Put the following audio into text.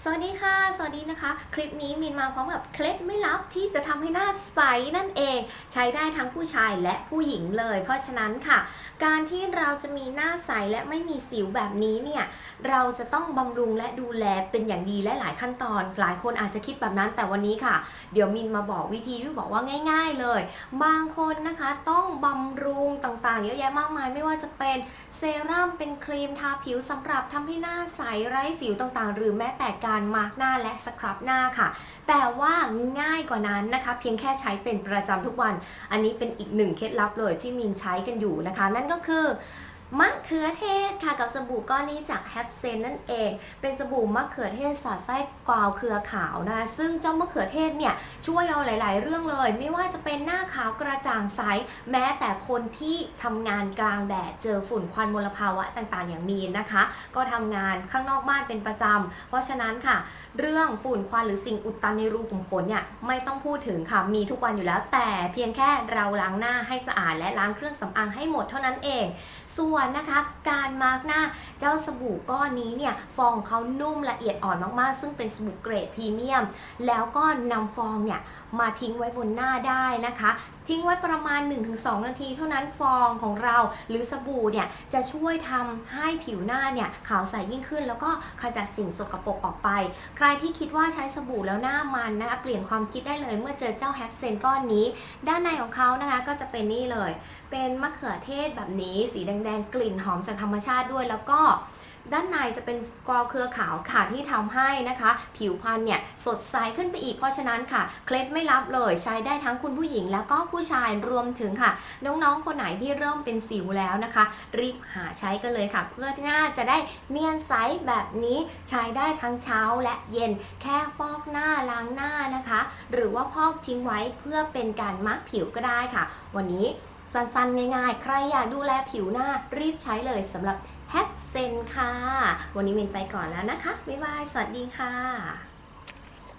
สวัสดีค่ะสวัสดีนะคะคลิปนี้มินมาพร้อมกับเคล็ดไม่ลับที่จะทำให้หน้าใสนั่นเองใช้ได้ทั้งผู้ชายและผู้หญิงเลยเพราะฉะนั้นค่ะการที่เราจะมีหน้าใสและไม่มีสิวแบบนี้เนี่ยเราจะต้องบำรุงและดูแลเป็นอย่างดีและหลายขั้นตอนหลายคนอาจจะคิดแบบนั้นแต่วันนี้ค่ะเดี๋ยวมินมาบอกวิธีที่บอกว่าง่ายๆเลยบางคนนะคะต้องบำรุงต่างๆเยอะแยะมากมายไม่ว่าจะเป็นเซรั่มเป็นครีมทาผิวสำหรับทำให้หน้าใสไร้สิวต่างๆหรือแม้แต่การมาร์กหน้าและสครับหน้าค่ะแต่ว่าง่ายกว่านั้นนะคะเพียงแค่ใช้เป็นประจำทุกวันอันนี้เป็นอีกหนึ่งเคล็ดลับเลยที่มินใช้กันอยู่นะคะนั่นก็คือมะเขือเทศค่ะกับสบู่ก้อนนี้จากแฮปเซนนั่นเองเป็นสบู่มะเขือเทศสอดไส้กวาวเครือขาวนะคะซึ่งเจ้ามะเขือเทศเนี่ยช่วยเราหลายๆเรื่องเลยไม่ว่าจะเป็นหน้าขาวกระจ่างใสแม้แต่คนที่ทำงานกลางแดดเจอฝุ่นควันมลภาวะต่างๆอย่างมีนนะคะก็ทำงานข้างนอกบ้านเป็นประจำเพราะฉะนั้นค่ะเรื่องฝุ่นควันหรือสิ่งอุดตันในรูขุมขนเนี่ยไม่ต้องพูดถึงค่ะมีทุกวันอยู่แล้วแต่เพียงแค่เราล้างหน้าให้สะอาดและล้างเครื่องสำอางให้หมดเท่านั้นเองส่วนนะคะการมาร์กหน้าเจ้าสบู่ก้อนนี้เนี่ยฟองเขานุ่มละเอียดอ่อนมากๆซึ่งเป็นสบู่เกรดพรีเมียมแล้วก็นำฟองเนี่ยมาทิ้งไว้บนหน้าได้นะคะทิ้งไว้ประมาณ 1-2 นาทีเท่านั้นฟองของเราหรือสบู่เนี่ยจะช่วยทำให้ผิวหน้าเนี่ยขาวใสยิ่งขึ้นแล้วก็ขจัดสิ่งสกปรกออกไปใครที่คิดว่าใช้สบู่แล้วหน้ามันนะคะเปลี่ยนความคิดได้เลยเมื่อเจอเจ้าแฮปเซนก้อนนี้ด้านในของเขานะคะก็จะเป็นนี่เลยเป็นมะเขือเทศแบบนี้สีแดงๆกลิ่นหอมจากธรรมชาติด้วยแล้วก็ด้านในจะเป็นกราวเครือขาวค่ะที่ทำให้นะคะผิวพรรณเนี่ยสดใสขึ้นไปอีกเพราะฉะนั้นค่ะเคล็ดไม่ลับเลยใช้ได้ทั้งคุณผู้หญิงแล้วก็ผู้ชายรวมถึงค่ะน้องๆคนไหนที่เริ่มเป็นสิวแล้วนะคะรีบหาใช้กันเลยค่ะเพื่อที่หน้าจะได้เนียนใสแบบนี้ใช้ได้ทั้งเช้าและเย็นแค่ฟอกหน้าล้างหน้านะคะหรือว่าพอกทิ้งไว้เพื่อเป็นการมาร์กผิวก็ได้ค่ะวันนี้สั้นๆง่ายๆใครอยากดูแลผิวหน้ารีบใช้เลยสำหรับแฮปเซนค่ะวันนี้มินไปก่อนแล้วนะคะบ๊ายบายสวัสดีค่ะ